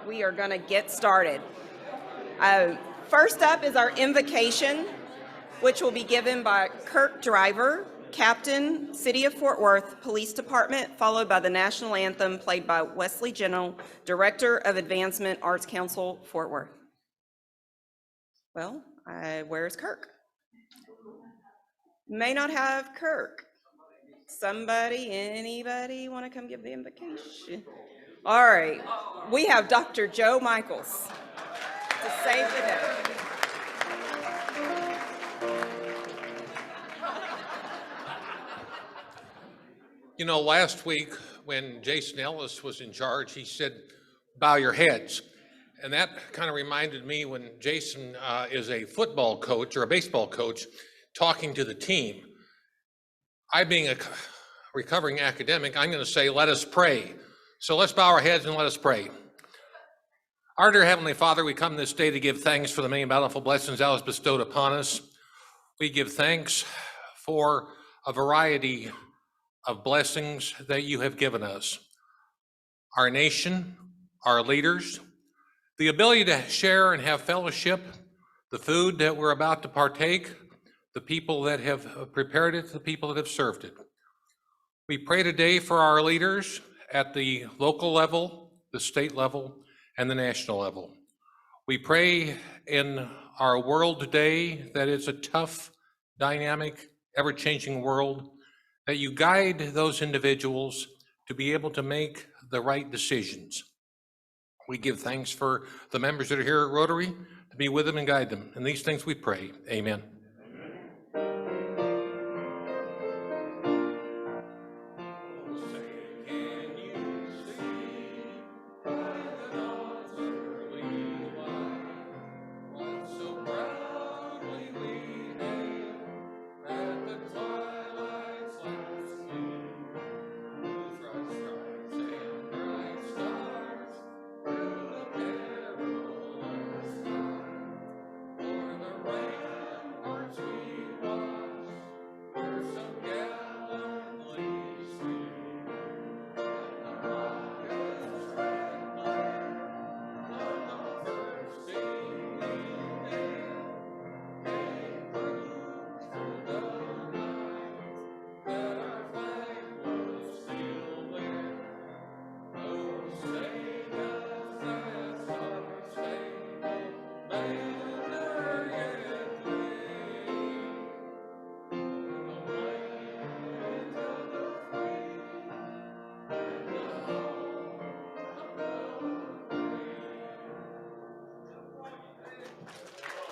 We are going to get started. First up is our invocation, which will be given by Kirk Driver, Captain, City of Fort Worth Police Department, followed by the national anthem played by Wesley General, Director of Advancement Arts Council, Fort Worth. Well, where's Kirk? May not have Kirk. Anybody want to come give the invocation? All right, we have Dr. Joe Michaels to save the day. You know, last week when Jason Ellis was in charge, he said, bow your heads. And that kind of reminded me when Jason is a football coach or a baseball coach talking to the team. I, being a recovering academic, I'm going to say, let us pray. So let's bow our heads and let us pray. Our dear Heavenly Father, we come this day to give thanks for the many bountiful blessings thou hast bestowed upon us. We give thanks for a variety of blessings that you have given us. Our nation, our leaders, the ability to share and have fellowship, the food that we're about to partake, the people that have prepared it, the people that have served it. We pray today for our leaders at the local level, the state level, and the national level. We pray in our world today that is a tough, dynamic, ever-changing world, that you guide those individuals to be able to make the right decisions. We give thanks for the members that are here at Rotary, to be with them and guide them. And these things we pray. Amen.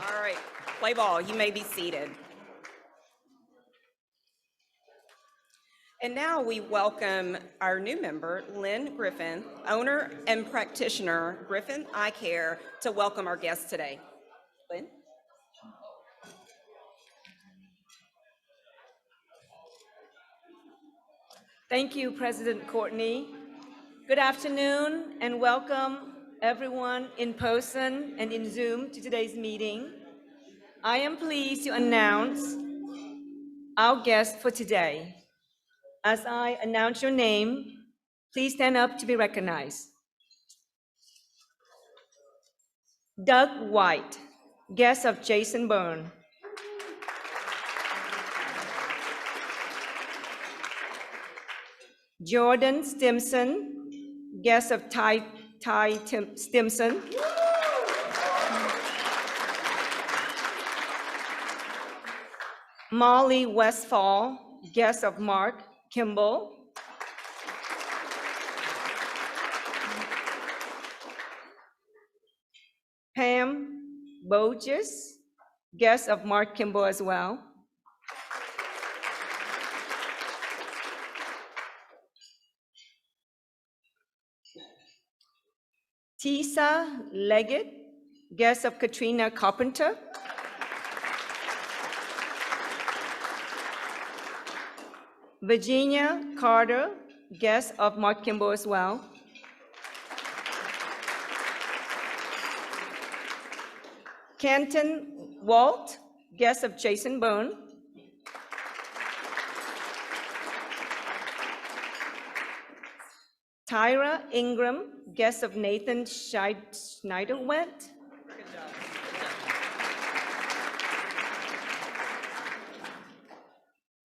All right, play ball, you may be seated. And now we welcome our new member, Lynn Griffin, owner and practitioner, Griffin Eye Care, to welcome our guests today. Lynn? Thank you, President Courtney. Good afternoon and welcome everyone in person and in Zoom to today's meeting. I am pleased to announce our guest for today. As I announce your name, please stand up to be recognized. Doug White, guest of Jason Byrne. Jordan Stimson, guest of Ty Stimson. Molly Westfall, guest of Mark Kimball. Pam Boges, guest of Mark Kimball as well. Tisa Leggett, guest of Katrina Carpenter. Virginia Carter, guest of Mark Kimball as well. Kenton Walt, guest of Jason Byrne. Tyra Ingram, guest of Nathan Schneiderwent.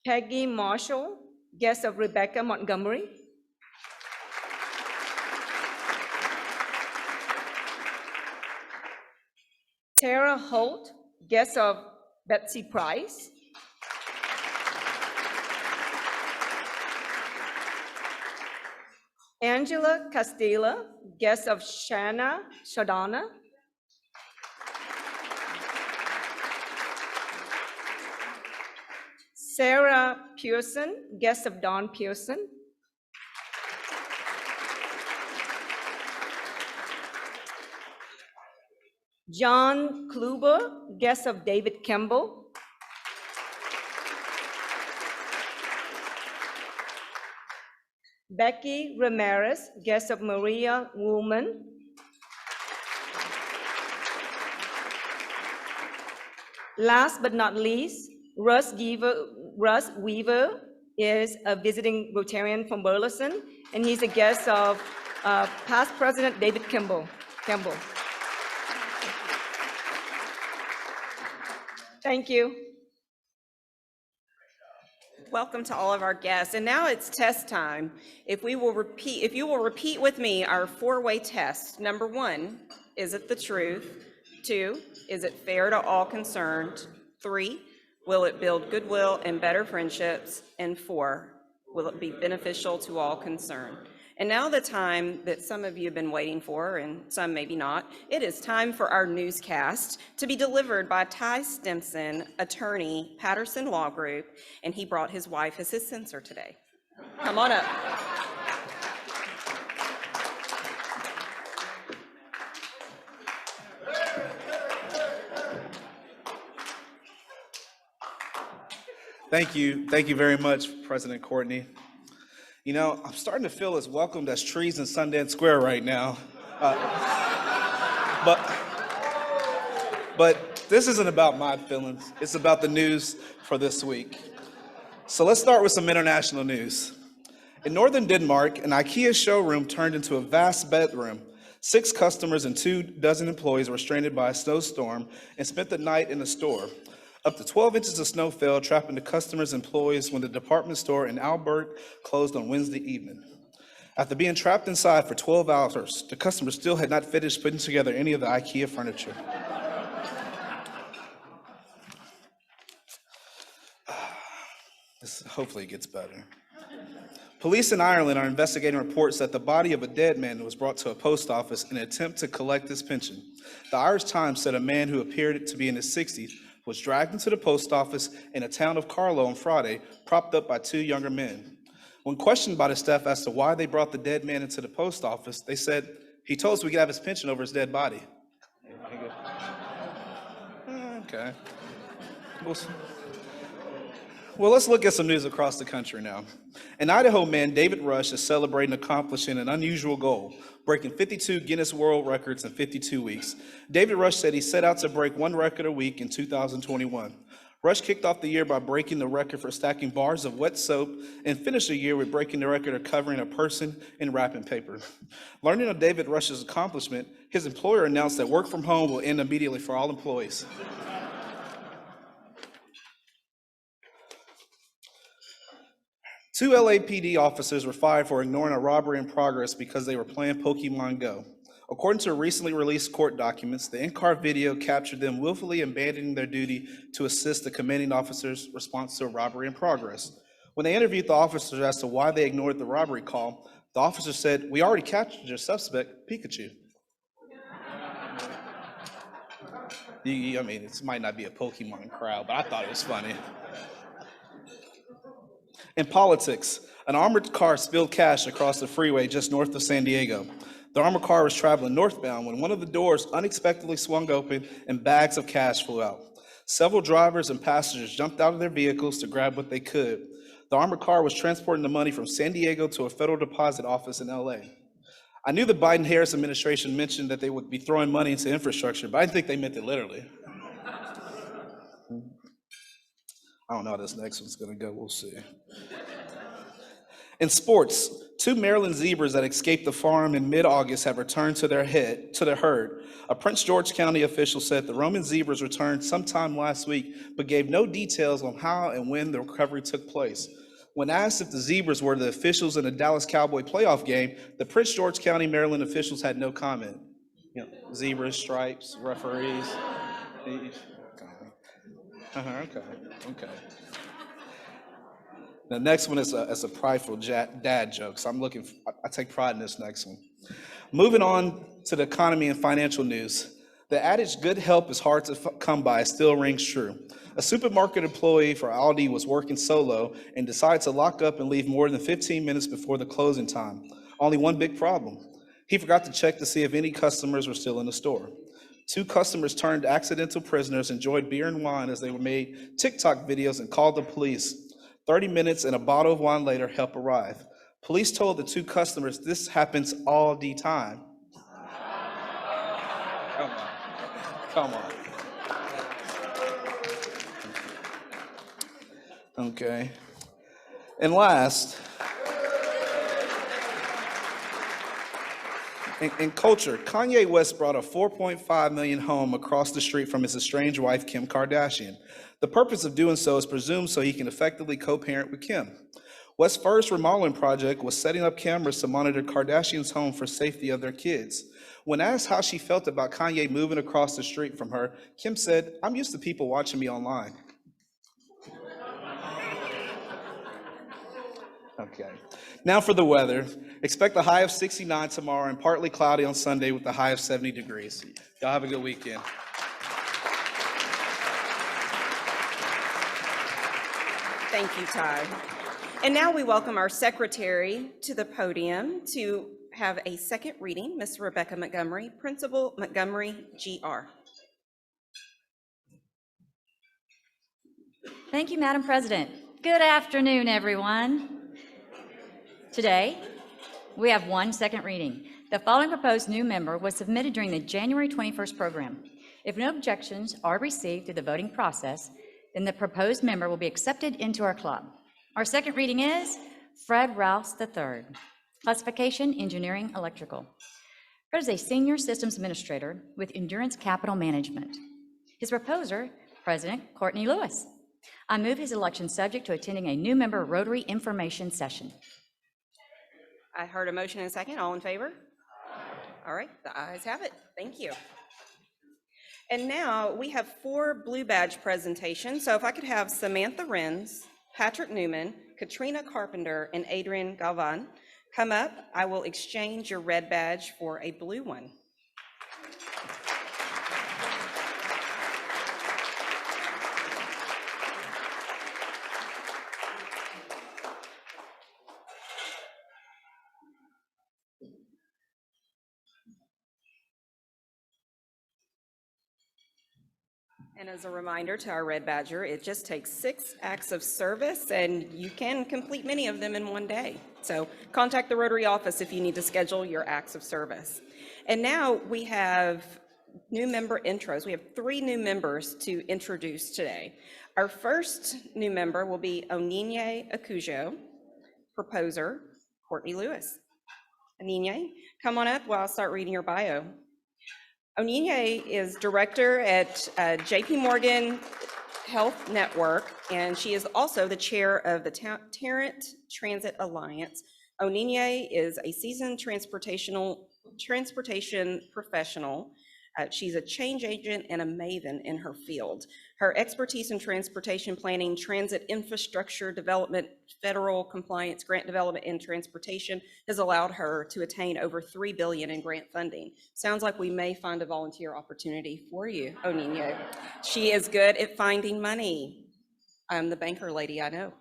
Peggy Marshall, guest of Rebecca Montgomery. Tara Holt, guest of Betsy Price. Angela Castilla, guest of Shadana. Sarah Pearson, guest of Dawn Pearson. John Kluber, guest of David Kimball. Becky Ramirez, guest of Maria Woolman. Last but not least, Russ Weaver is a visiting Rotarian from Burleson, and he's a guest of past President David Kimball. Thank you. Welcome to all of our guests. And now it's test time. If you will repeat with me our four-way test. Number 1, is it the truth? 2, is it fair to all concerned? 3, will it build goodwill and better friendships? And 4, will it be beneficial to all concerned? And now the time that some of you have been waiting for, and some maybe not, it is time for our newscast to be delivered by Ty Stimson, attorney, Patterson Law Group, and he brought his wife as his censor today. Come on up. Thank you very much, President Courtney. You know, I'm starting to feel as welcomed as trees in Sundance Square right now. But this isn't about my feelings. It's about the news for this week. So let's start with some international news. In northern Denmark, an IKEA showroom turned into a vast bedroom. 6 customers and 24 employees were stranded by a snowstorm and spent the night in the store. Up to 12 inches of snow fell, trapping the customers' employees when the department store in Albert closed on Wednesday evening. After being trapped inside for 12 hours, the customers still had not finished putting together any of the IKEA furniture. Hopefully it gets better. Police in Ireland are investigating reports that the body of a dead man was brought to a post office in an attempt to collect his pension. The Irish Times said a man who appeared to be in his 60s was dragged into the post office in the town of Carlow on Friday, propped up by 2 younger men. When questioned by the staff as to why they brought the dead man into the post office, they said, "He told us we could have his pension over his dead body." Okay. Well, let's look at some news across the country now. An Idaho man, David Rush, is celebrating accomplishing an unusual goal, breaking 52 Guinness World Records in 52 weeks. David Rush said he set out to break 1 record a week in 2021. Rush kicked off the year by breaking the record for stacking bars of wet soap and finished the year with breaking the record of covering a person in wrapping paper. Learning of David Rush's accomplishment, his employer announced that work from home will end immediately for all employees. Two LAPD officers were fired for ignoring a robbery in progress because they were playing Pokemon Go. According to recently released court documents, the in-car video captured them willfully abandoning their duty to assist the commanding officer's response to a robbery in progress. When they interviewed the officers as to why they ignored the robbery call, the officer said, "We already captured your suspect, Pikachu." I mean, it might not be a Pokemon crowd, but I thought it was funny. In politics, an armored car spilled cash across the freeway just north of San Diego. The armored car was traveling northbound when one of the doors unexpectedly swung open and bags of cash flew out. Several drivers and passengers jumped out of their vehicles to grab what they could. The armored car was transporting the money from San Diego to a federal deposit office in LA. I knew the Biden-Harris administration mentioned that they would be throwing money into infrastructure, but I didn't think they meant it literally. I don't know how this next one's gonna go, we'll see. In sports, two Maryland zebras that escaped the farm in mid-August have returned to their herd. A Prince George County official said the Roman zebras returned sometime last week, but gave no details on how and when the recovery took place. When asked if the zebras were the officials in the Dallas Cowboy playoff game, the Prince George County, Maryland officials had no comment. Zebras, stripes, referees. Okay. The next one is a prideful dad joke, so I take pride in this next one. Moving on to the economy and financial news. The adage, good help is hard to come by, still rings true. A supermarket employee for Aldi was working solo and decided to lock up and leave more than 15 minutes before the closing time. Only one big problem. He forgot to check to see if any customers were still in the store. Two customers turned accidental prisoners, enjoyed beer and wine as they made TikTok videos and called the police. 30 minutes and a bottle of wine later, help arrived. Police told the two customers this happens all the time. Come on. Okay. And last, in culture, Kanye West brought a $4.5 million home across the street from his estranged wife, Kim Kardashian. The purpose of doing so is presumed so he can effectively co-parent with Kim. West's first remodeling project was setting up cameras to monitor Kardashian's home for safety of their kids. When asked how she felt about Kanye moving across the street from her, Kim said, "I'm used to people watching me online." Okay. Now for the weather. Expect a high of 69 tomorrow and partly cloudy on Sunday with a high of 70 degrees. Y'all have a good weekend. Thank you, Ty. And now we welcome our secretary to the podium to have a second reading, Ms. Rebecca Montgomery, Principal Montgomery, GR. Thank you, Madam President. Good afternoon, everyone. Today, we have one second reading. The following proposed new member was submitted during the January 21st program. If no objections are received through the voting process, then the proposed member will be accepted into our club. Our second reading is Fred Rouse III, classification engineering electrical. Fred is a senior systems administrator with Endurance Capital Management. His proposer, President Courtney Lewis. I move his election subject to attending a new member Rotary information session. I heard a motion and a second. All in favor? All right, the ayes have it. Thank you. And now we have 4 blue badge presentations. So if I could have Samantha Renz, Patrick Newman, Katrina Carpenter, and Adrian Galvan come up, I will exchange your red badge for a blue one. And as a reminder to our Red Badger, it just takes 6 acts of service and you can complete many of them in one day. So contact the Rotary office if you need to schedule your acts of service. And now we have new member intros. We have 3 new members to introduce today. Our first new member will be Onyinye Akujo, proposer, Courtney Lewis. Onyinye, come on up while I start reading your bio. Onyinye is director at JP Morgan Health Network, and she is also the chair of the Tarrant Transit Alliance. Onyinye is a seasoned transportation professional. She's a change agent and a maven in her field. Her expertise in transportation planning, transit infrastructure development, federal compliance, grant development, and transportation has allowed her to attain over $3 billion in grant funding. Sounds like we may find a volunteer opportunity for you, Onyinye. She is good at finding money. I'm the banker lady, I know.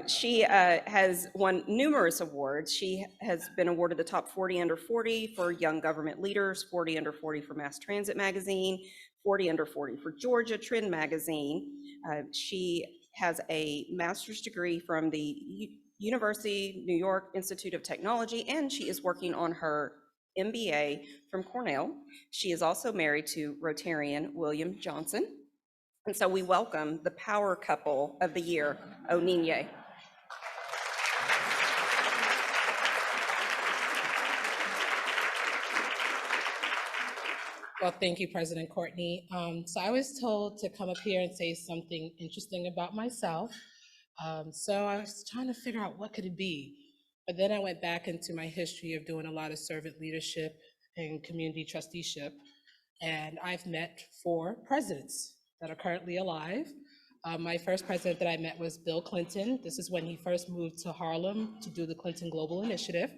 She has won numerous awards. She has been awarded the top 40 under 40 for Young Government Leaders, 40 under 40 for Mass Transit Magazine, 40 under 40 for Georgia Trend Magazine. She has a master's degree from the University New York Institute of Technology, and she is working on her MBA from Cornell. She is also married to Rotarian William Johnson. And so we welcome the power couple of the year, Onyinye. Well, thank you, President Courtney. So I was told to come up here and say something interesting about myself. So I was trying to figure out what could it be. But then I went back into my history of doing a lot of servant leadership and community trusteeship. And I've met 4 presidents that are currently alive. My first president that I met was Bill Clinton. This is when he first moved to Harlem to do the Clinton Global Initiative.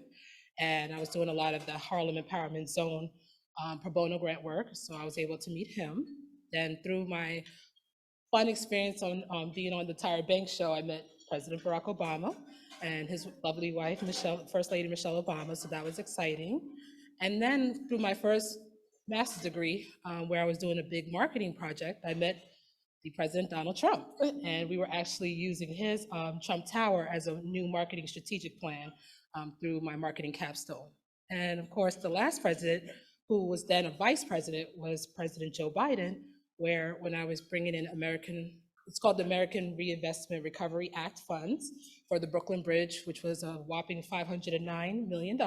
And I was doing a lot of the Harlem Empowerment Zone pro bono grant work, so I was able to meet him. Then through my fun experience on being on the Tyra Banks show, I met President Barack Obama and his lovely wife, First Lady Michelle Obama, so that was exciting. And then through my first master's degree, where I was doing a big marketing project, I met the President Donald Trump, and we were actually using his Trump Tower as a new marketing strategic plan through my marketing capstone. And of course, the last president, who was then a vice president, was President Joe Biden, where when I was bringing in it's called the American Reinvestment Recovery Act funds for the Brooklyn Bridge, which was a whopping $509 million.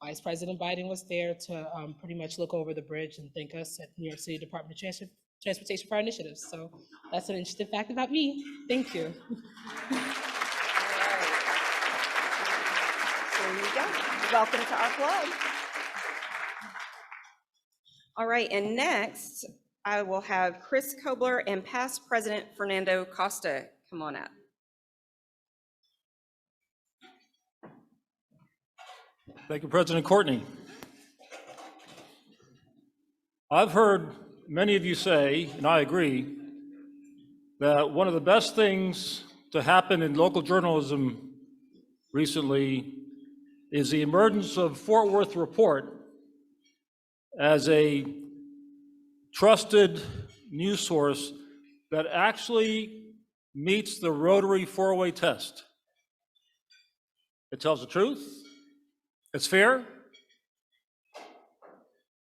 Vice President Biden was there to pretty much look over the bridge and thank us at New York City Department of Transportation for our initiatives. So that's an interesting fact about me. Thank you. There you go. Welcome to our club. All right, and next, I will have Chris Kobler and past President Fernando Costa come on up. Thank you, President Courtney. I've heard many of you say, and I agree, that one of the best things to happen in local journalism recently is the emergence of Fort Worth Report as a trusted news source that actually meets the Rotary four-way test. It tells the truth, it's fair,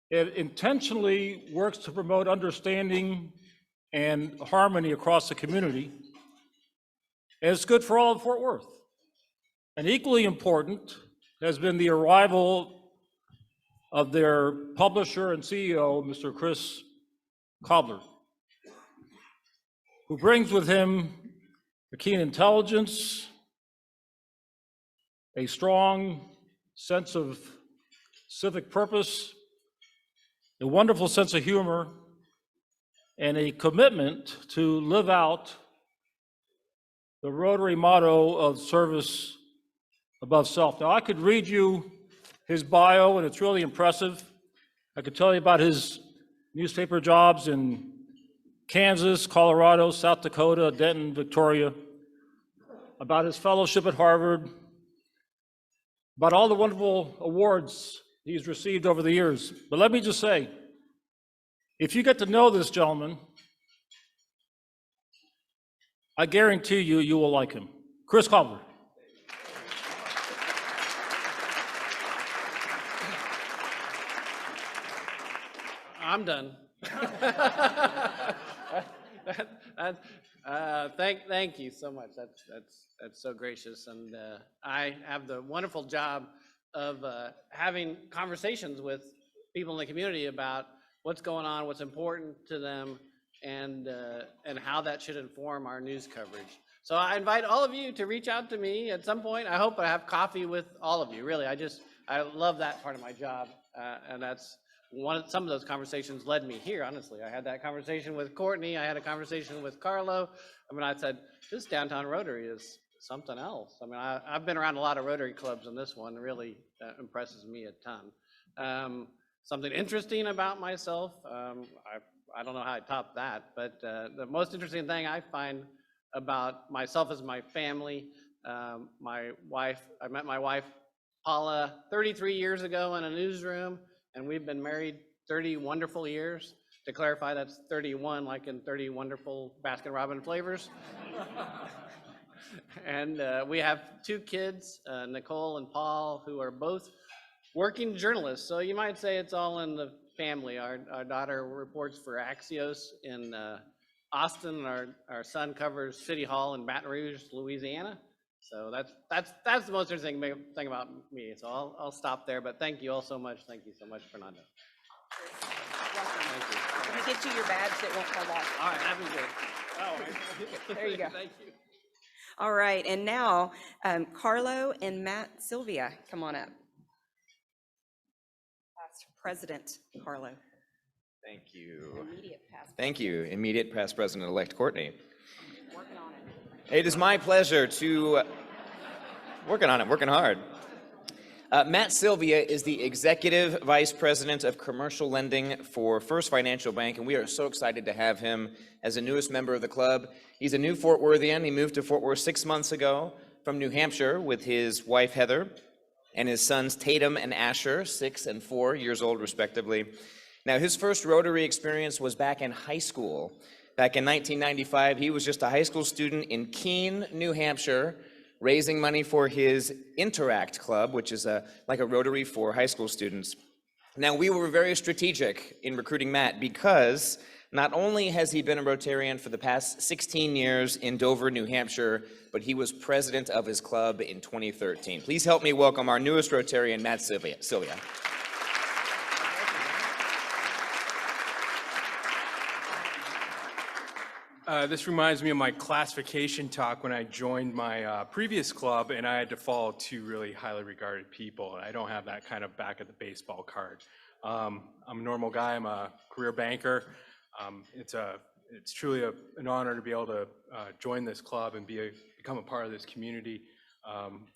it intentionally works to promote understanding and harmony across the community, and it's good for all of Fort Worth. And equally important has been the arrival of their publisher and CEO, Mr. Chris Kobler, who brings with him a keen intelligence, a strong sense of civic purpose, a wonderful sense of humor, and a commitment to live out the Rotary motto of service above self. Now, I could read you his bio, and it's really impressive. I could tell you about his newspaper jobs in Kansas, Colorado, South Dakota, Denton, Victoria, about his fellowship at Harvard, about all the wonderful awards he's received over the years. But let me just say, if you get to know this gentleman, I guarantee you, you will like him. Chris Kobler. I'm done. Thank you so much. That's so gracious, and I have the wonderful job of having conversations with people in the community about what's going on, what's important to them, and how that should inform our news coverage. So I invite all of you to reach out to me at some point. I hope I have coffee with all of you. Really, I love that part of my job, and that's some of those conversations led me here. Honestly, I had that conversation with Courtney. I had a conversation with Carlo. I mean, I said this downtown Rotary is something else. I mean, I've been around a lot of Rotary clubs, and this one really impresses me a ton. Something interesting about myself, I don't know how I top that, but the most interesting thing I find about myself is my family. My wife, I met my wife, Paula, 33 years ago in a newsroom, and we've been married 30 wonderful years. To clarify, that's 31, like in 30 wonderful Baskin-Robbins flavors. And we have 2 kids, Nicole and Paul, who are both working journalists. So you might say it's all in the family. Our daughter reports for Axios in Austin. Our son covers City Hall in Baton Rouge, Louisiana. So that's the most interesting thing about me. So I'll stop there. But thank you all so much. Thank you so much, Fernando. get you your badge that won't fall off. All right, that'd be good. Oh, There you go. Thank you. All right, and now Carlo and Matt Sylvia, come on up. Past President Carlo. Thank you. Immediate past. Thank you, immediate past President-elect Courtney. Working on it. It is my pleasure to, working on it, working hard. Matt Sylvia is the Executive Vice President of Commercial Lending for First Financial Bank, and we are so excited to have him as the newest member of the club. He's a new Fort Worthian. He moved to Fort Worth 6 months ago from New Hampshire with his wife Heather and his sons Tatum and Asher, 6 and 4 years old respectively. Now, his first Rotary experience was back in high school. Back in 1995, he was just a high school student in Keene, New Hampshire, raising money for his Interact Club, which is like a Rotary for high school students. Now, we were very strategic in recruiting Matt because not only has he been a Rotarian for the past 16 years in Dover, New Hampshire, but he was president of his club in 2013. Please help me welcome our newest Rotarian, Matt Sylvia. This reminds me of my classification talk when I joined my previous club, and I had to follow 2 really highly regarded people. And I don't have that kind of back of the baseball card. I'm a normal guy. I'm a career banker. It's truly an honor to be able to join this club and become a part of this community.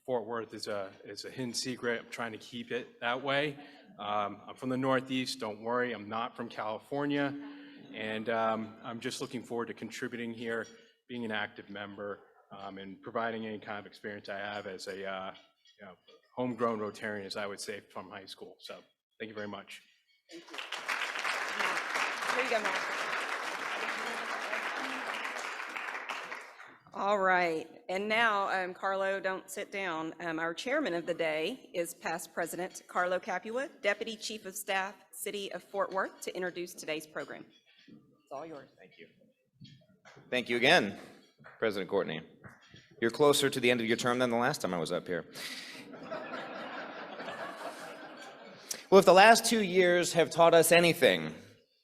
Fort Worth is a hidden secret. I'm trying to keep it that way. I'm from the Northeast. Don't worry, I'm not from California. And I'm just looking forward to contributing here, being an active member, and providing any kind of experience I have as a homegrown Rotarian, as I would say, from high school. So thank you very much. Thank you. Here you go, Matt. All right, and now, Carlo, don't sit down. Our chairman of the day is past President Carlo Capua, Deputy Chief of Staff, City of Fort Worth, to introduce today's program. It's all yours. Thank you. Thank you again, President Courtney. You're closer to the end of your term than the last time I was up here. Well, if the last 2 years have taught us anything,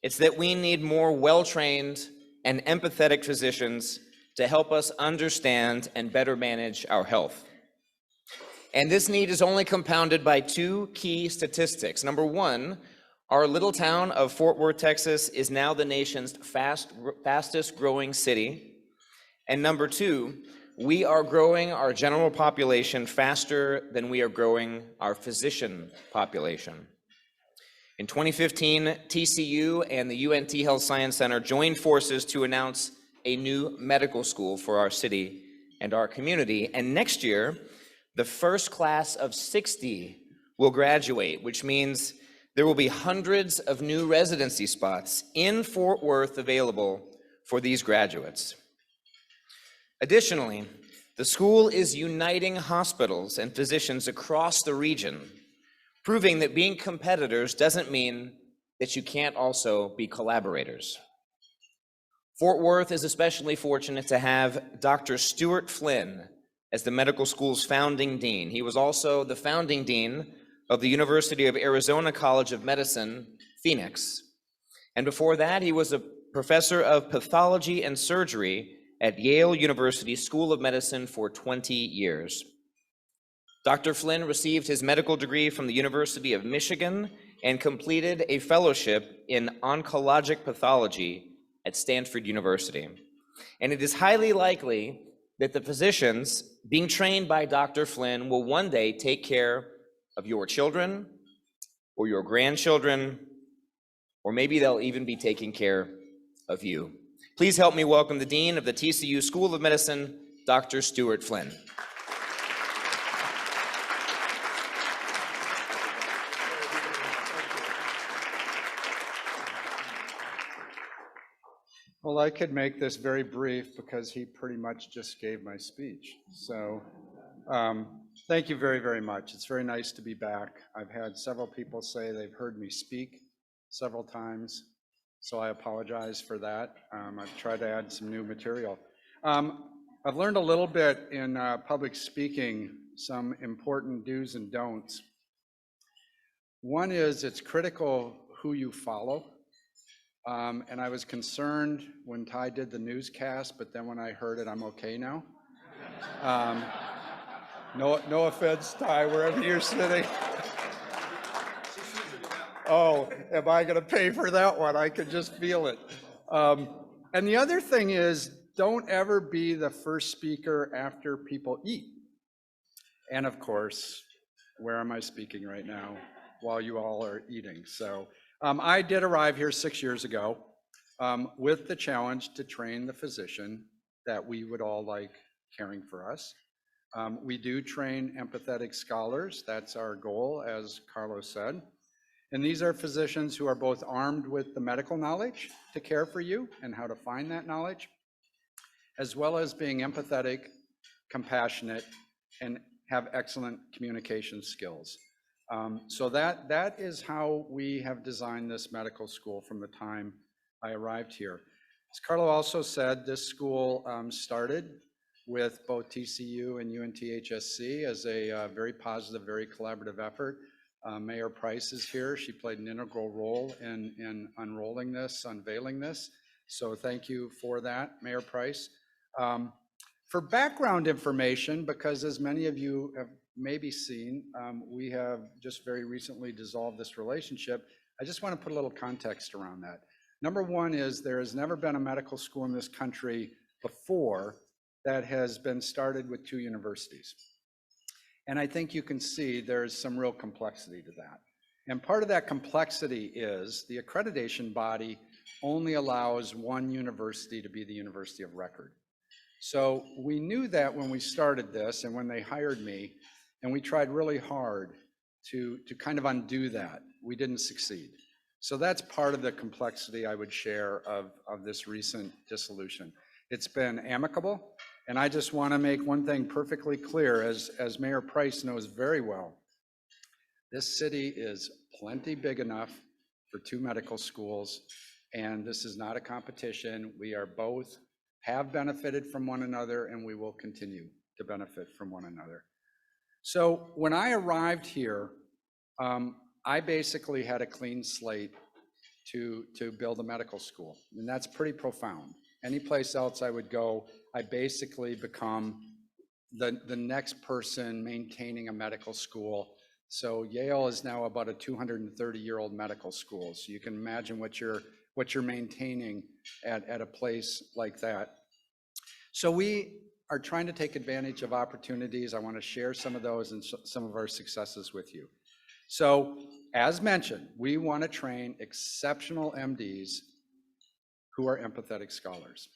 it's that we need more well-trained and empathetic physicians to help us understand and better manage our health. And this need is only compounded by 2 key statistics. Number 1, our little town of Fort Worth, Texas is now the nation's fastest growing city. And number 2, we are growing our general population faster than we are growing our physician population. In 2015, TCU and the UNT Health Science Center joined forces to announce a new medical school for our city and our community. And next year, the first class of 60 will graduate, which means there will be hundreds of new residency spots in Fort Worth available for these graduates. Additionally, the school is uniting hospitals and physicians across the region, proving that being competitors doesn't mean that you can't also be collaborators. Fort Worth is especially fortunate to have Dr. Stuart Flynn as the medical school's founding dean. He was also the founding dean of the University of Arizona College of Medicine, Phoenix. And before that, he was a professor of pathology and surgery at Yale University School of Medicine for 20 years. Dr. Flynn received his medical degree from the University of Michigan and completed a fellowship in oncologic pathology at Stanford University. And it is highly likely that the physicians being trained by Dr. Flynn will one day take care of your children or your grandchildren, or maybe they'll even be taking care of you. Please help me welcome the Dean of the TCU School of Medicine, Dr. Stuart Flynn. Well, I could make this very brief because he pretty much just gave my speech. So thank you very, very much. It's very nice to be back. I've had several people say they've heard me speak several times, so I apologize for that. I've tried to add some new material. I've learned a little bit in public speaking, some important do's and don'ts. One is it's critical who you follow. And I was concerned when Ty did the newscast, but then when I heard it, I'm okay now. No offense, Ty, wherever you're sitting. Oh, am I going to pay for that one? I could just feel it. And the other thing is, don't ever be the first speaker after people eat. And of course, where am I speaking right now while you all are eating? So I did arrive here 6 years ago with the challenge to train the physician that we would all like caring for us. We do train empathetic scholars. That's our goal, as Carlos said. And these are physicians who are both armed with the medical knowledge to care for you and how to find that knowledge, as well as being empathetic, compassionate, and have excellent communication skills. So that is how we have designed this medical school from the time I arrived here. As Carlo also said, this school started with both TCU and UNTHSC as a very positive, very collaborative effort. Mayor Price is here. She played an integral role in unrolling this, unveiling this. So thank you for that, Mayor Price. For background information, because as many of you have maybe seen, we have just very recently dissolved this relationship. I just want to put a little context around that. Number one is there has never been a medical school in this country before that has been started with 2 universities. And I think you can see there's some real complexity to that. And part of that complexity is the accreditation body only allows one university to be the university of record. So we knew that when we started this and when they hired me, and we tried really hard to kind of undo that. We didn't succeed. So that's part of the complexity I would share of this recent dissolution. It's been amicable. And I just want to make one thing perfectly clear, as Mayor Price knows very well, this city is plenty big enough for 2 medical schools, and this is not a competition. We are both have benefited from one another, and we will continue to benefit from one another. So when I arrived here, I basically had a clean slate to build a medical school, and that's pretty profound. Any place else I would go, I basically become the next person maintaining a medical school. So Yale is now about a 230-year-old medical school. So you can imagine what you're maintaining at a place like that. So we are trying to take advantage of opportunities. I want to share some of those and some of our successes with you. So as mentioned, we want to train exceptional MDs who are empathetic scholars.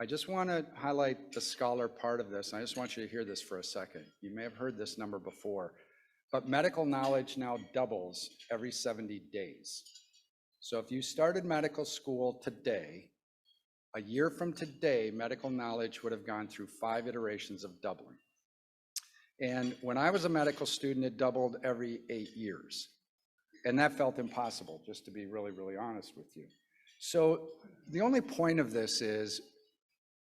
I just want to highlight the scholar part of this. I just want you to hear this for a second. You may have heard this number before, but medical knowledge now doubles every 70 days. So if you started medical school today, a year from today, medical knowledge would have gone through 5 iterations of doubling. And when I was a medical student, it doubled every 8 years. And that felt impossible, just to be really, really honest with you. So the only point of this is,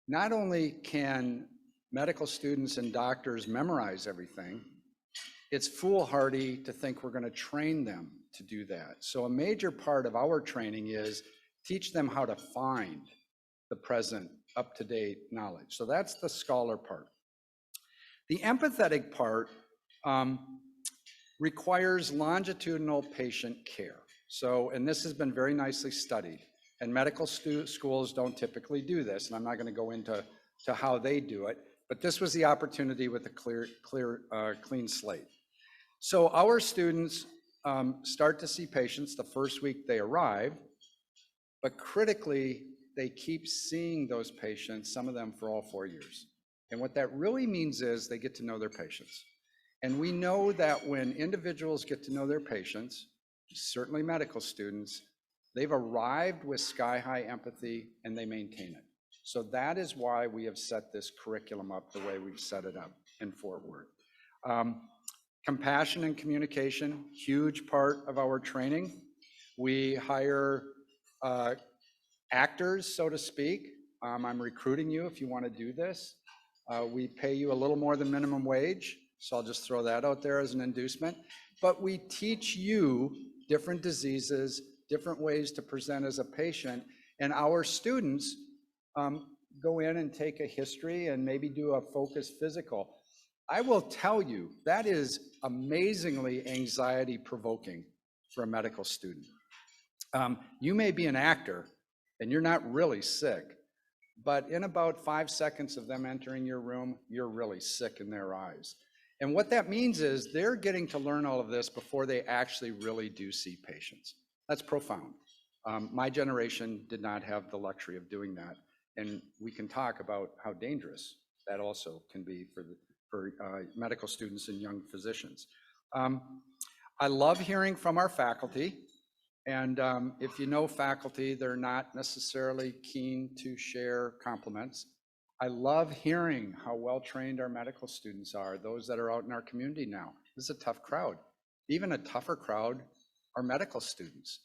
not only can medical students and doctors memorize everything, it's foolhardy to think we're going to train them to do that. So a major part of our training is teach them how to find the present, up-to-date knowledge. So that's the scholar part. The empathetic part requires longitudinal patient care. So, and this has been very nicely studied. And medical schools don't typically do this, and I'm not going to go into how they do it, but this was the opportunity with a clean slate. So our students start to see patients the first week they arrive, but critically, they keep seeing those patients, some of them for all 4 years. And what that really means is they get to know their patients. And we know that when individuals get to know their patients, certainly medical students, they've arrived with sky-high empathy and they maintain it. So that is why we have set this curriculum up the way we've set it up in Fort Worth. Compassion and communication, huge part of our training. We hire actors, so to speak. I'm recruiting you if you want to do this. We pay you a little more than minimum wage, so I'll just throw that out there as an inducement. But we teach you different diseases different ways to present as a patient, and our students go in and take a history and maybe do a focused physical. I will tell you, that is amazingly anxiety provoking for a medical student. You may be an actor and you're not really sick, but in about 5 seconds of them entering your room, you're really sick in their eyes. And what that means is they're getting to learn all of this before they actually really do see patients. That's profound. My generation did not have the luxury of doing that. And we can talk about how dangerous that also can be for medical students and young physicians. I love hearing from our faculty. And if you know faculty, they're not necessarily keen to share compliments. I love hearing how well-trained our medical students are, those that are out in our community now. This is a tough crowd. Even a tougher crowd are medical students.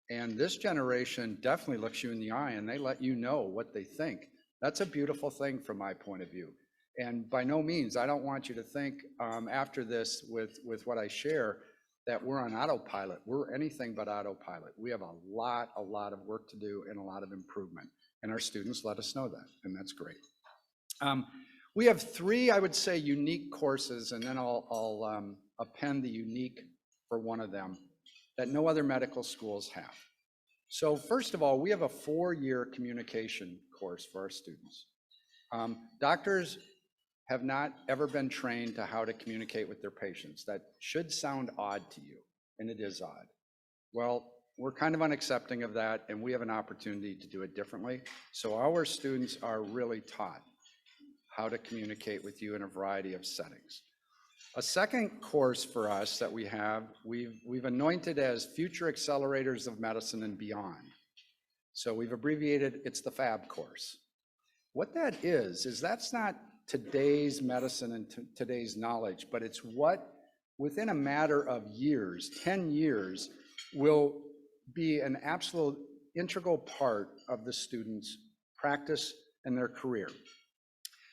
And this generation definitely looks you in the eye and they let you know what they think. That's a beautiful thing from my point of view. And by no means, I don't want you to think after this with what I share that we're on autopilot. We're anything but autopilot. We have a lot of work to do and a lot of improvement. And our students let us know that, and that's great. We have 3, I would say, unique courses, and then I'll append the unique for one of them that no other medical schools have. So first of all, we have a 4-year communication course for our students. Doctors have not ever been trained to how to communicate with their patients. That should sound odd to you, and it is odd. Well, we're kind of unaccepting of that, and we have an opportunity to do it differently. So our students are really taught how to communicate with you in a variety of settings. A second course for us that we have, we've anointed as Future Accelerators of Medicine and Beyond. So we've abbreviated, it's the FAB course. What that is that's not today's medicine and today's knowledge, but it's what within a matter of years, 10 years, will be an absolute integral part of the student's practice and their career.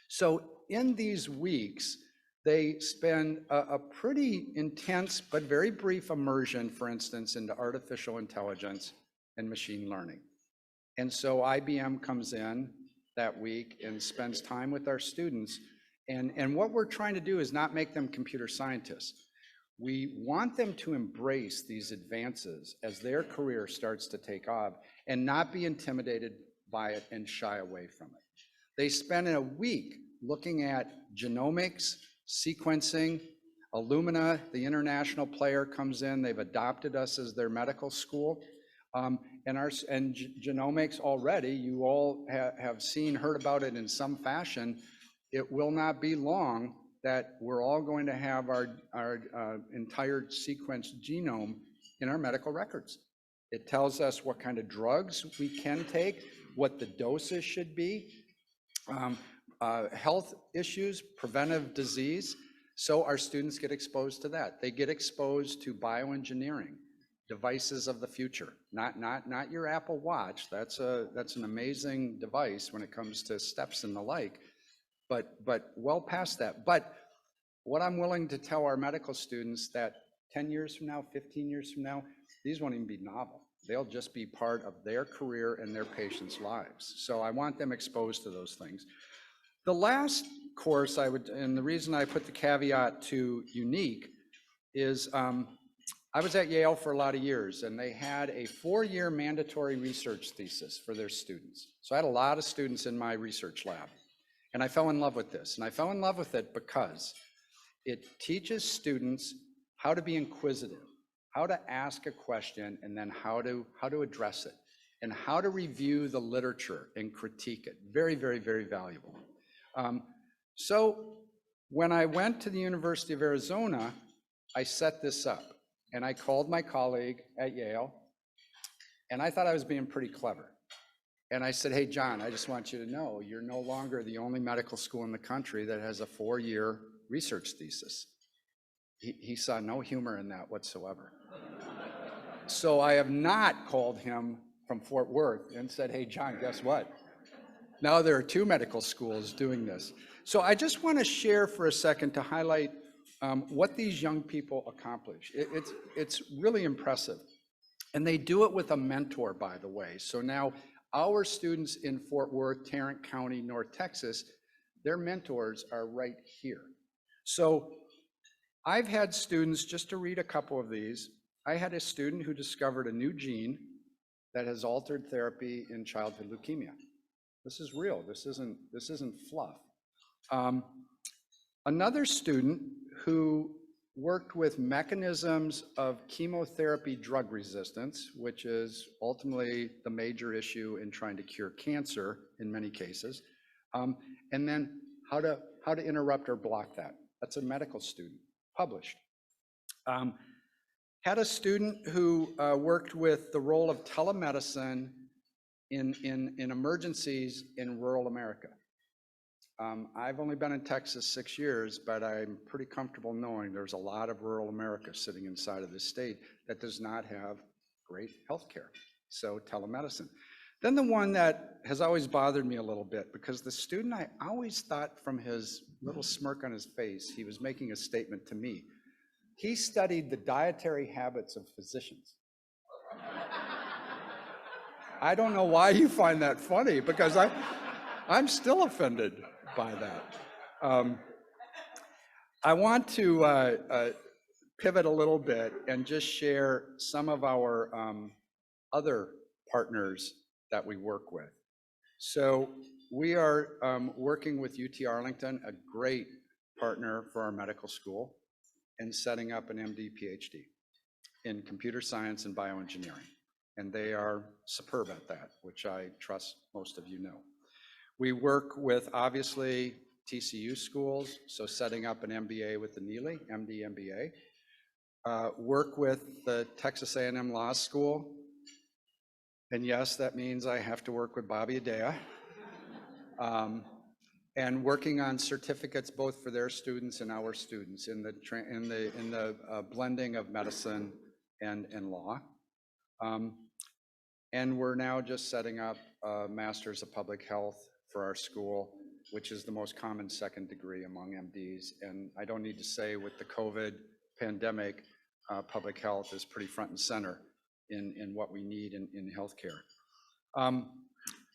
So in these weeks, they spend a pretty intense but very brief immersion, for instance, into artificial intelligence and machine learning. And so IBM comes in that week and spends time with our students. And what we're trying to do is not make them computer scientists. We want them to embrace these advances as their career starts to take off and not be intimidated by it and shy away from it. They spend a week looking at genomics, sequencing. Illumina, the international player, comes in. They've adopted us as their medical school. And genomics already, you all have seen, heard about it in some fashion. It will not be long that we're all going to have our entire sequenced genome in our medical records. It tells us what kind of drugs we can take, what the doses should be, health issues, preventive disease. So our students get exposed to that. They get exposed to bioengineering, devices of the future, not your Apple Watch. That's an amazing device when it comes to steps and the like, but well past that. But what I'm willing to tell our medical students that 10 years from now, 15 years from now, these won't even be novel. They'll just be part of their career and their patients' lives. So I want them exposed to those things. The last course and the reason I put the caveat to unique is I was at Yale for a lot of years, and they had a 4-year mandatory research thesis for their students. So I had a lot of students in my research lab, and I fell in love with this. And I fell in love with it because it teaches students how to be inquisitive, how to ask a question, and then how to address it, and how to review the literature and critique it. Very, very, very valuable. So when I went to the University of Arizona, I set this up. And I called my colleague at Yale, and I thought I was being pretty clever. And I said, hey, John, I just want you to know you're no longer the only medical school in the country that has a 4-year research thesis. He saw no humor in that whatsoever. So I have not called him from Fort Worth and said, hey, John, guess what? Now there are 2 medical schools doing this. So I just want to share for a second to highlight what these young people accomplish. It's really impressive. And they do it with a mentor, by the way. So now our students in Fort Worth, Tarrant County, North Texas, their mentors are right here. So I've had students, just to read a couple of these, I had a student who discovered a new gene that has altered therapy in childhood leukemia. This is real, this isn't fluff. Another student who worked with mechanisms of chemotherapy drug resistance, which is ultimately the major issue in trying to cure cancer in many cases, and then how to interrupt or block that. That's a medical student, published. Had a student who worked with the role of telemedicine in emergencies in rural America. I've only been in Texas 6 years, but I'm pretty comfortable knowing there's a lot of rural America sitting inside of this state that does not have great health care. So telemedicine. Then the one that has always bothered me a little bit, because the student, I always thought from his little smirk on his face, he was making a statement to me. He studied the dietary habits of physicians. I don't know why you find that funny, because I'm still offended by that. I want to pivot a little bit and just share some of our other partners that we work with. So we are working with UT Arlington, a great partner for our medical school, and setting up an MD PhD in computer science and bioengineering. And they are superb at that, which I trust most of you know. We work with, obviously, TCU schools, so setting up an MBA with the Neely, MD MBA. Work with the Texas A&M Law School. And yes, that means I have to work with Bobby Adea. And working on certificates both for their students and our students in the blending of medicine and law. And we're now just setting up a Master's of Public Health for our school, which is the most common second degree among MDs. And I don't need to say, with the COVID pandemic, public health is pretty front and center in what we need in healthcare.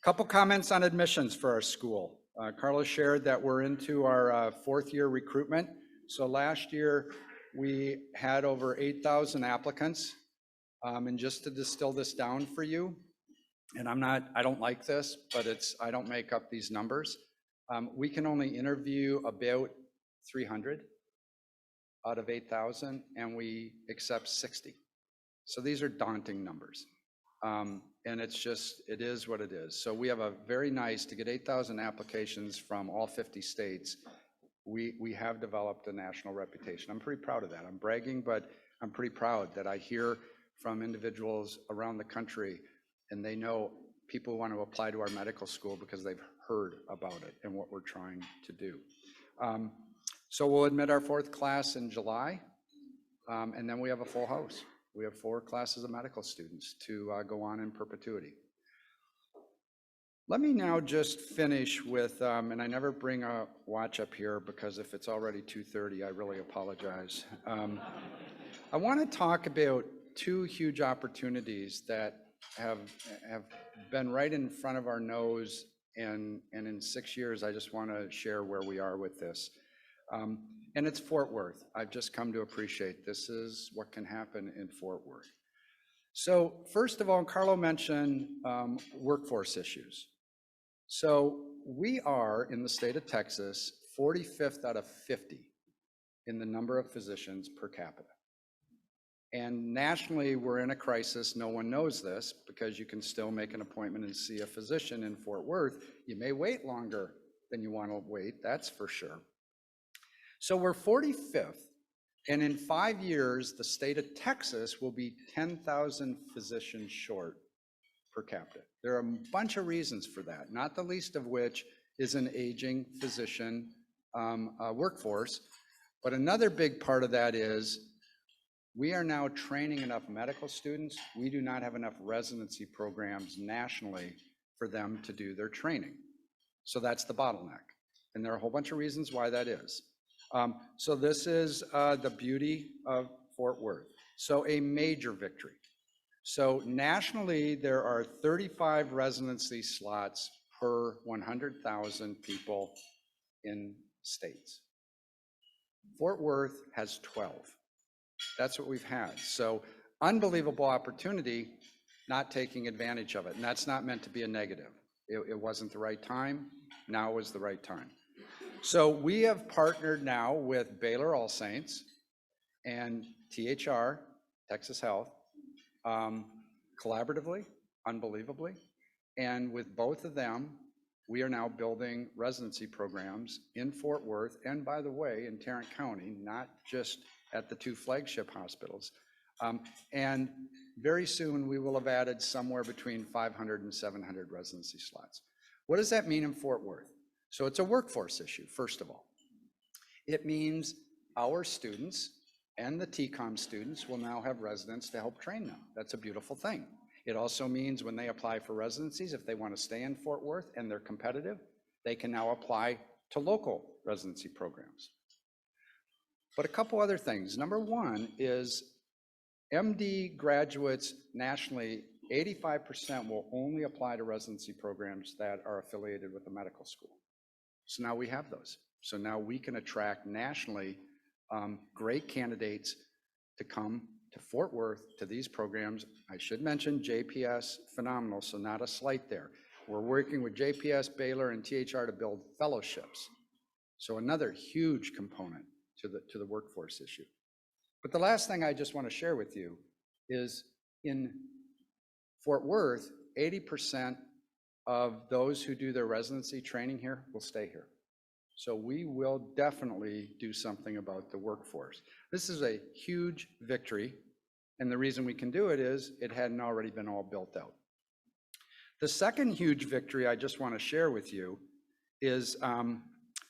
Couple comments on admissions for our school. Carlos shared that we're into our fourth year recruitment. So last year we had over 8,000 applicants. And just to distill this down for you, and I don't like this, but I don't make up these numbers. We can only interview about 300 out of 8,000, and we accept 60. So these are daunting numbers. And it is what it is. So we have a very nice, to get 8,000 applications from all 50 states, we have developed a national reputation. I'm pretty proud of that. I'm bragging, but I'm pretty proud that I hear from individuals around the country, and they know people want to apply to our medical school because they've heard about it and what we're trying to do. So we'll admit our fourth class in July, and then we have a full house. We have 4 classes of medical students to go on in perpetuity. Let me now just finish with, and I never bring a watch up here because if it's already 2:30, I really apologize. I want to talk about 2 huge opportunities that have been right in front of our nose, and in 6 years, I just want to share where we are with this. And it's Fort Worth. I've just come to appreciate this is what can happen in Fort Worth. So first of all, Carlo mentioned workforce issues. So we are, in the state of Texas, 45th out of 50 in the number of physicians per capita. And nationally, we're in a crisis. No one knows this because you can still make an appointment and see a physician in Fort Worth. You may wait longer than you want to wait, that's for sure. So we're 45th, and in 5 years, the state of Texas will be 10,000 physicians short per capita. There are a bunch of reasons for that, not the least of which is an aging physician workforce. But another big part of that is we are now training enough medical students. We do not have enough residency programs nationally for them to do their training. So that's the bottleneck. And there are a whole bunch of reasons why that is. So this is the beauty of Fort Worth. So a major victory. So nationally, there are 35 residency slots per 100,000 people in states. Fort Worth has 12. That's what we've had. So unbelievable opportunity, not taking advantage of it. And that's not meant to be a negative. It wasn't the right time. Now was the right time. So we have partnered now with Baylor All Saints and THR, Texas Health, collaboratively, unbelievably. And with both of them, we are now building residency programs in Fort Worth and, by the way, in Tarrant County, not just at the two flagship hospitals. And very soon we will have added somewhere between 500 and 700 residency slots. What does that mean in Fort Worth? So it's a workforce issue, first of all. It means our students and the TCOM students will now have residents to help train them. That's a beautiful thing. It also means when they apply for residencies, if they want to stay in Fort Worth and they're competitive, they can now apply to local residency programs. But a couple other things. Number one is MD graduates nationally, 85% will only apply to residency programs that are affiliated with a medical school. So now we have those. So now we can attract nationally great candidates to come to Fort Worth to these programs. I should mention JPS, phenomenal, so not a slight there. We're working with JPS, Baylor, and THR to build fellowships. So another huge component to the workforce issue. But the last thing I just want to share with you is in Fort Worth, 80% of those who do their residency training here will stay here. So we will definitely do something about the workforce. This is a huge victory, and the reason we can do it is it hadn't already been all built out. The second huge victory I just want to share with you is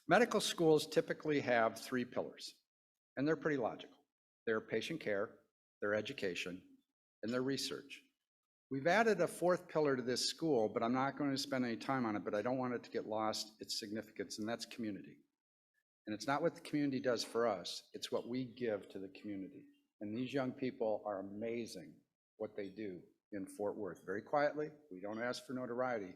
medical schools typically have 3 pillars, and they're pretty logical. They're patient care, their education, and their research. We've added a 4th pillar to this school, but I'm not going to spend any time on it, but I don't want it to get lost its significance, and that's community. And it's not what the community does for us, it's what we give to the community. And these young people are amazing what they do in Fort Worth. Very quietly, we don't ask for notoriety,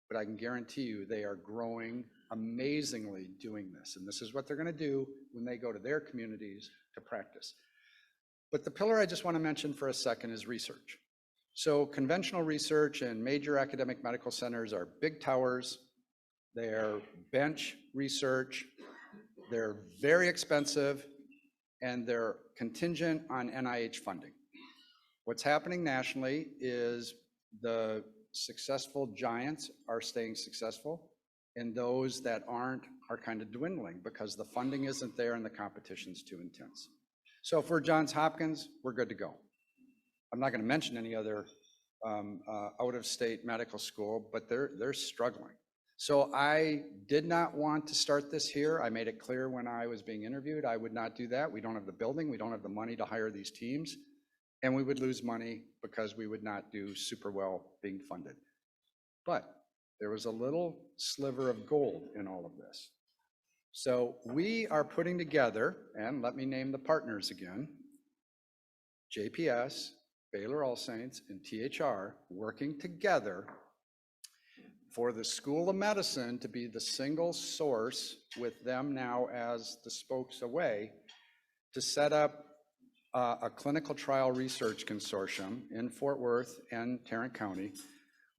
but I can guarantee you they are growing amazingly doing this. And this is what they're going to do when they go to their communities to practice. But the pillar I just want to mention for a second is research. So conventional research and major academic medical centers are big towers, they're bench research, they're very expensive, and they're contingent on NIH funding. What's happening nationally is the successful giants are staying successful, and those that aren't are kind of dwindling because the funding isn't there and the competition's too intense. So for Johns Hopkins, we're good to go. I'm not going to mention any other out-of-state medical school, but they're struggling. So I did not want to start this here. I made it clear when I was being interviewed, I would not do that. We don't have the building, we don't have the money to hire these teams, and we would lose money because we would not do super well being funded. But there was a little sliver of gold in all of this. So we are putting together, and let me name the partners again, JPS, Baylor All Saints, and THR working together for the School of Medicine to be the single source with them now as the spokes away to set up a clinical trial research consortium in Fort Worth and Tarrant County,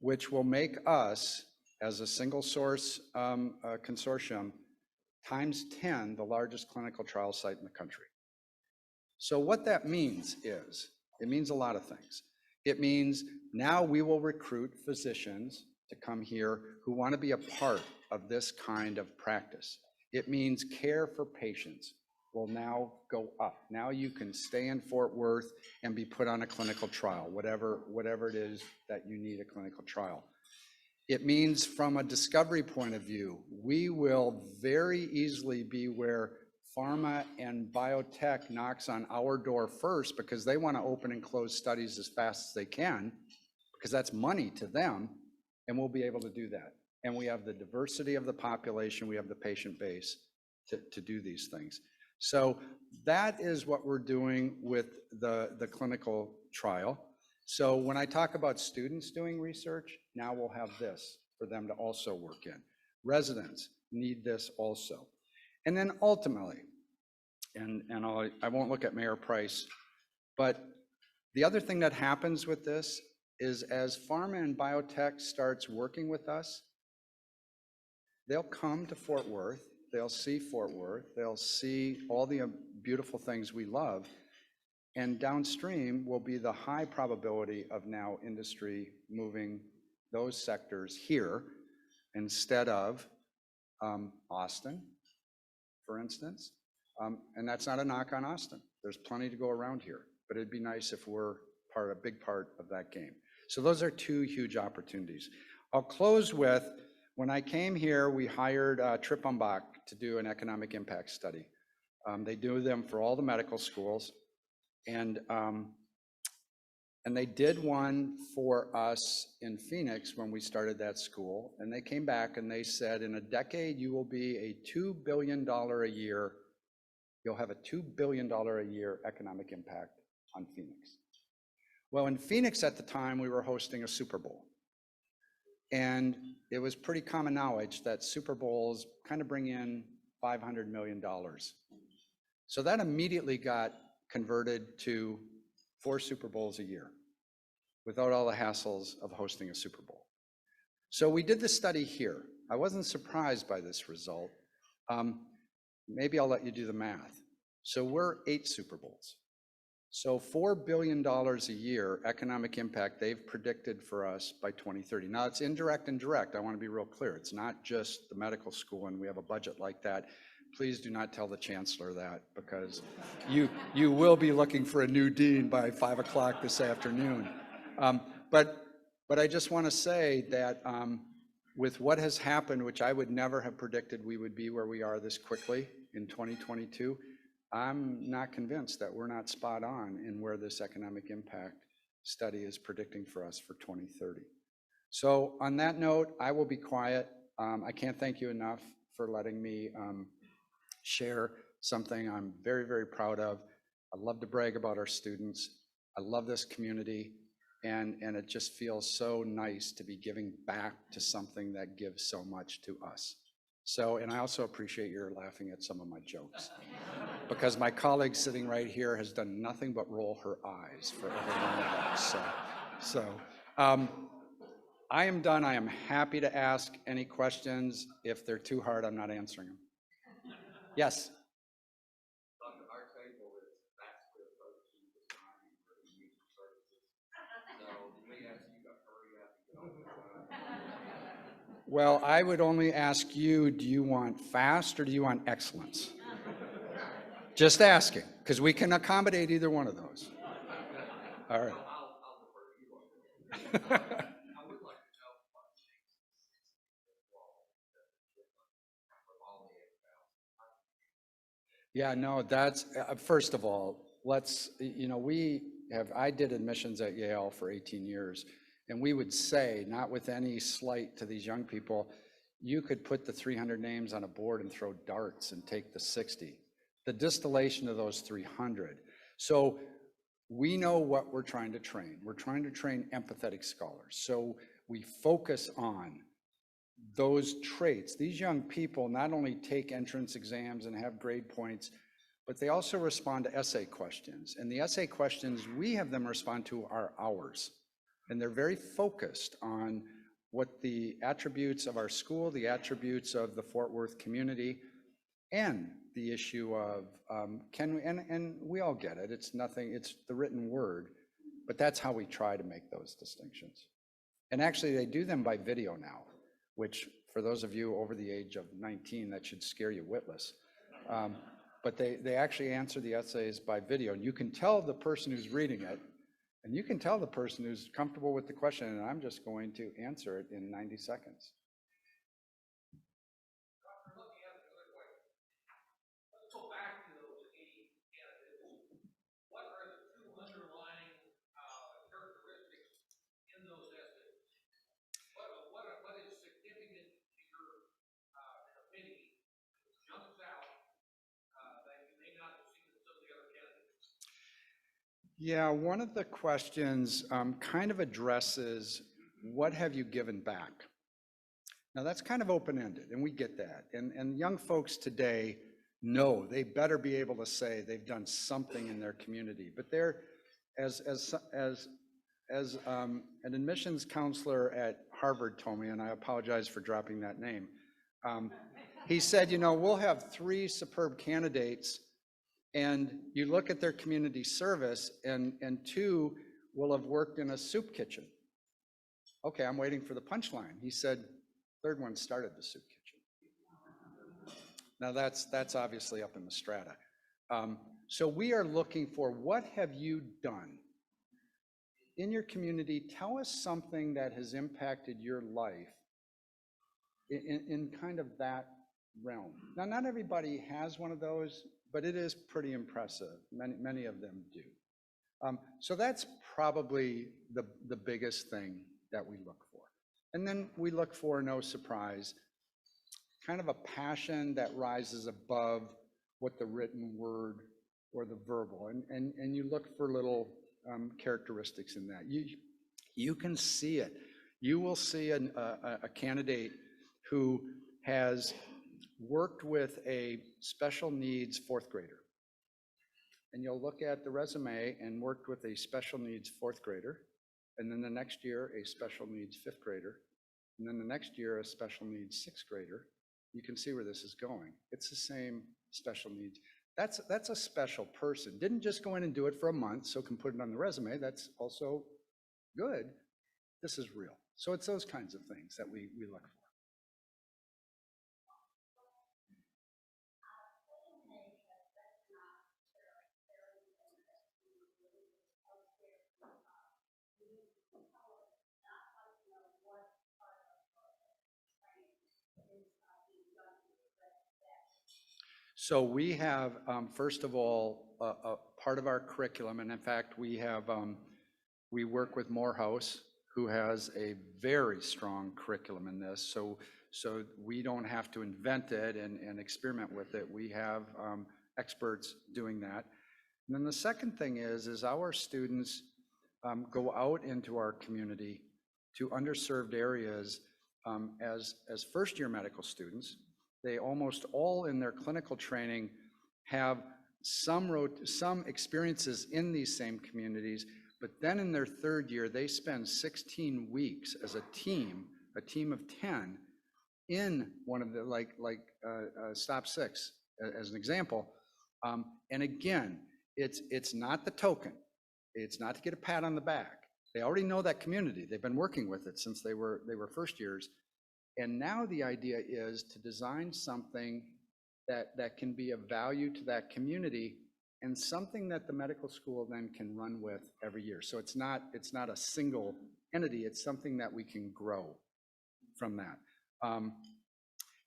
which will make us as a single source consortium times 10 the largest clinical trial site in the country. So what that means is, it means a lot of things. It means now we will recruit physicians to come here who want to be a part of this kind of practice. It means care for patients will now go up. Now you can stay in Fort Worth and be put on a clinical trial, whatever it is that you need a clinical trial. It means from a discovery point of view, we will very easily be where pharma and biotech knocks on our door first because they want to open and close studies as fast as they can because that's money to them, and we'll be able to do that. And we have the diversity of the population, we have the patient base to do these things. So that is what we're doing with the clinical trial. So when I talk about students doing research, now we'll have this for them to also work in. Residents need this also. And then ultimately, and I won't look at Mayor Price, but the other thing that happens with this is as pharma and biotech starts working with us, they'll come to Fort Worth, they'll see Fort Worth, they'll see all the beautiful things we love, and downstream will be the high probability of now industry moving those sectors here instead of Austin, for instance. And that's not a knock on Austin. There's plenty to go around here, but it'd be nice if we're a big part of that game. So those are two huge opportunities. I'll close with, when I came here, we hired Trip Umbach to do an economic impact study. They do them for all the medical schools. And they did one for us in Phoenix when we started that school. And they came back and they said, in a decade, you will be a $2 billion a year, you'll have a $2 billion a year economic impact on Phoenix. Well, in Phoenix at the time, we were hosting a Super Bowl. And it was pretty common knowledge that Super Bowls kind of bring in $500 million. So that immediately got converted to 4 Super Bowls a year without all the hassles of hosting a Super Bowl. So we did the study here. I wasn't surprised by this result. Maybe I'll let you do the math. So we're 8 Super Bowls. So $4 billion a year economic impact they've predicted for us by 2030. Now it's indirect and direct. I want to be real clear. It's not just the medical school and we have a budget like that. Please do not tell the chancellor that, because you will be looking for a new dean by 5 o'clock this afternoon. But I just want to say that with what has happened, which I would never have predicted we would be where we are this quickly in 2022, I'm not convinced that we're not spot on in where this economic impact study is predicting for us for 2030. So on that note, I will be quiet. I can't thank you enough for letting me share something I'm very, very proud of. I love to brag about our students. I love this community, and it just feels so nice to be giving back to something that gives so much to us. So, and I also appreciate your laughing at some of my jokes, because my colleague sitting right here has done nothing but roll her eyes for every one of us. So I am done. I am happy to ask any questions. If they're too hard, I'm not answering them. Yes. Well, I would only ask you, do you want fast or do you want excellence? Just asking, because we can accommodate either one of those. All right. Yeah, no, that's, first of all, let's, I did admissions at Yale for 18 years, and we would say, not with any slight to these young people, you could put the 300 names on a board and throw darts and take the 60. The distillation of those 300. So we know what we're trying to train. We're trying to train empathetic scholars. So we focus on those traits. These young people not only take entrance exams and have grade points, but they also respond to essay questions. And the essay questions we have them respond to are ours. And they're very focused on what the attributes of our school, the attributes of the Fort Worth community, and the issue of and we all get it. It's nothing, it's the written word, but that's how we try to make those distinctions. And actually they do them by video now, which for those of you over the age of 19, that should scare you witless. But they actually answer the essays by video, and you can tell the person who's reading it, and you can tell the person who's comfortable with the question, and I'm just going to answer it in 90 seconds. Yeah, one of the questions kind of addresses what have you given back? Now that's kind of open-ended, and we get that. And young folks today know they better be able to say they've done something in their community. But they're, as an admissions counselor at Harvard told me, and I apologize for dropping that name, he said, you know, we'll have 3 superb candidates, and you look at their community service, and 2 will have worked in a soup kitchen. Okay, I'm waiting for the punchline. He said, 3rd one started the soup kitchen. Now that's obviously up in the strata. So we are looking for, what have you done in your community? Tell us something that has impacted your life in kind of that realm. Now, not everybody has one of those, but it is pretty impressive. Many of them do. So that's probably the biggest thing that we look for. And then we look for, no surprise, kind of a passion that rises above what the written word or the verbal. And you look for little characteristics in that. You can see it. You will see a candidate who has worked with a special needs 4th grader. And you'll look at the resume and worked with a special needs 4th grader, and then the next year a special needs 5th grader, and then the next year a special needs 6th grader. You can see where this is going. It's the same special needs. That's a special person. Didn't just go in and do it for a month so can put it on the resume. That's also good. This is real. So it's those kinds of things that we look for. So we have, first of all, a part of our curriculum, and in fact, we work with Morehouse, who has a very strong curriculum in this. So we don't have to invent it and experiment with it. We have experts doing that. And then the second thing is our students go out into our community to underserved areas as first-year medical students. They almost all in their clinical training have some experiences in these same communities, but then in their 3rd year, they spend 16 weeks as a team of 10 in one of the, like Stop 6 as an example. And again, it's not the token. It's not to get a pat on the back. They already know that community. They've been working with it since they were first years. And now the idea is to design something that can be of value to that community and something that the medical school then can run with every year. So it's not a single entity, it's something that we can grow from that.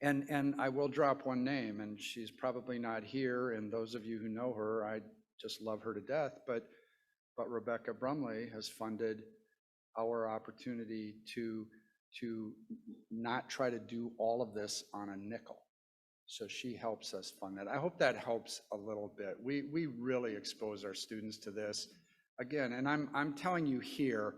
And I will drop one name, and she's probably not here, and those of you who know her, I just love her to death, but Rebecca Brumley has funded our opportunity to not try to do all of this on a nickel. So she helps us fund that. I hope that helps a little bit. We really expose our students to this. Again, and I'm telling you here,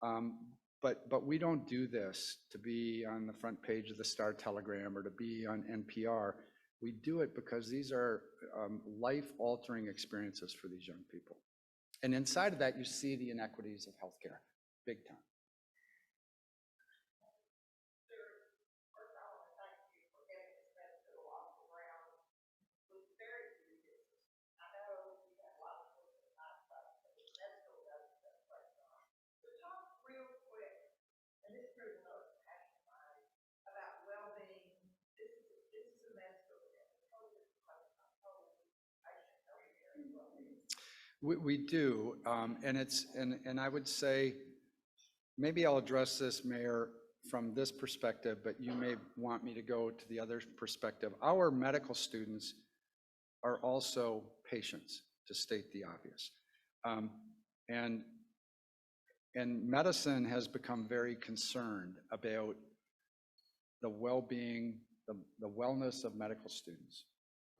but we don't do this to be on the front page of the Star Telegram or to be on NPR. We do it because these are life-altering experiences for these young people. And inside of that, you see the inequities of healthcare, big time. We do, and I would say, maybe I'll address this, Mayor, from this perspective, but you may want me to go to the other perspective. Our medical students are also patients, to state the obvious. And medicine has become very concerned about the well-being, the wellness of medical students,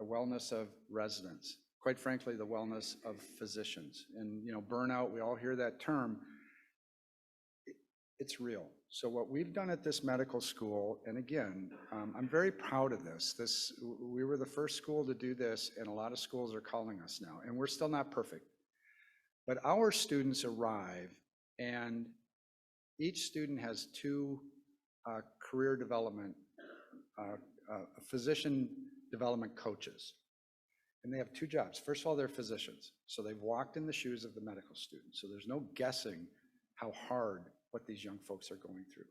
the wellness of residents, quite frankly, the wellness of physicians. And, burnout, we all hear that term. It's real. So what we've done at this medical school, and again, I'm very proud of this. We were the first school to do this, and a lot of schools are calling us now, and we're still not perfect. But our students arrive, and each student has two career development, physician development coaches. And they have two jobs. First of all, they're physicians. So they've walked in the shoes of the medical student. So there's no guessing how hard what these young folks are going through.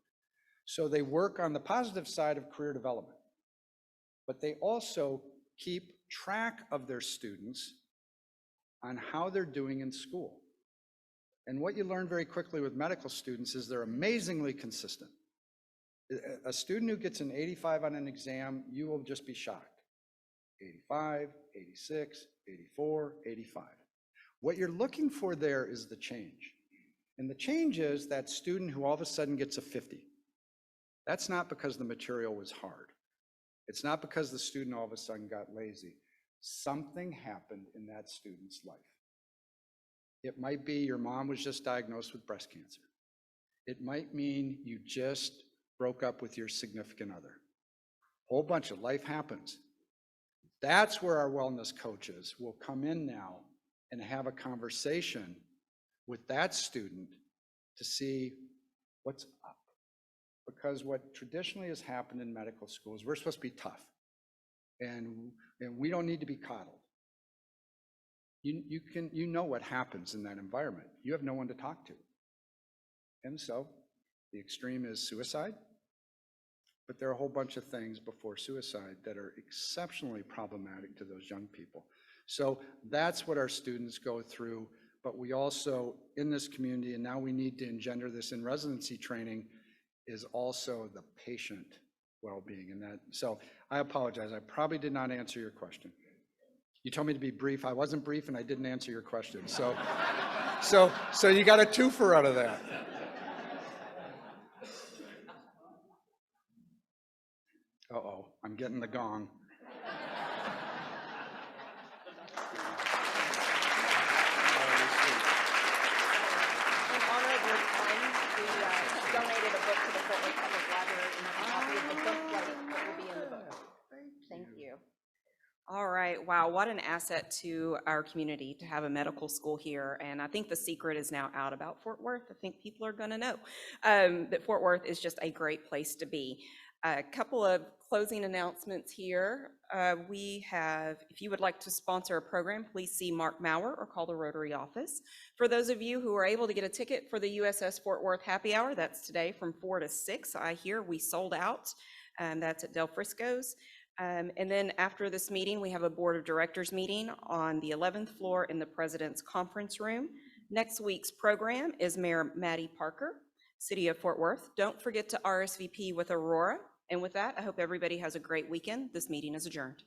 So they work on the positive side of career development, but they also keep track of their students on how they're doing in school. And what you learn very quickly with medical students is they're amazingly consistent. A student who gets an 85 on an exam, you will just be shocked. 85, 86, 84, 85. What you're looking for there is the change. And the change is that student who all of a sudden gets a 50. That's not because the material was hard. It's not because the student all of a sudden got lazy. Something happened in that student's life. It might be your mom was just diagnosed with breast cancer. It might mean you just broke up with your significant other. A whole bunch of life happens. That's where our wellness coaches will come in now and have a conversation with that student to see what's up. Because what traditionally has happened in medical schools, we're supposed to be tough. And we don't need to be coddled. You know what happens in that environment. You have no one to talk to. And so the extreme is suicide. But there are a whole bunch of things before suicide that are exceptionally problematic to those young people. So that's what our students go through. But we also, in this community, and now we need to engender this in residency training, is also the patient well-being. And that, so I apologize. I probably did not answer your question. You told me to be brief. I wasn't brief, and I didn't answer your question. So, so you got a twofer out of that. Uh-oh, I'm getting the gong. In honor of your time, we donated a book to the Fort Worth Public Library, and a copy of the booklet that will be in the book. Thank you. All right, wow, what an asset to our community to have a medical school here. And I think the secret is now out about Fort Worth. I think people are gonna know that Fort Worth is just a great place to be. A couple of closing announcements here. We have, if you would like to sponsor a program, please see Mark Maurer or call the Rotary office. For those of you who are able to get a ticket for the USS Fort Worth Happy Hour, that's today from 4 to 6. I hear we sold out. That's at Del Frisco's. And then after this meeting, we have a Board of Directors meeting on the 11th floor in the President's Conference Room. Next week's program is Mayor Maddie Parker, City of Fort Worth. Don't forget to RSVP with Aurora. And with that, I hope everybody has a great weekend. This meeting is adjourned.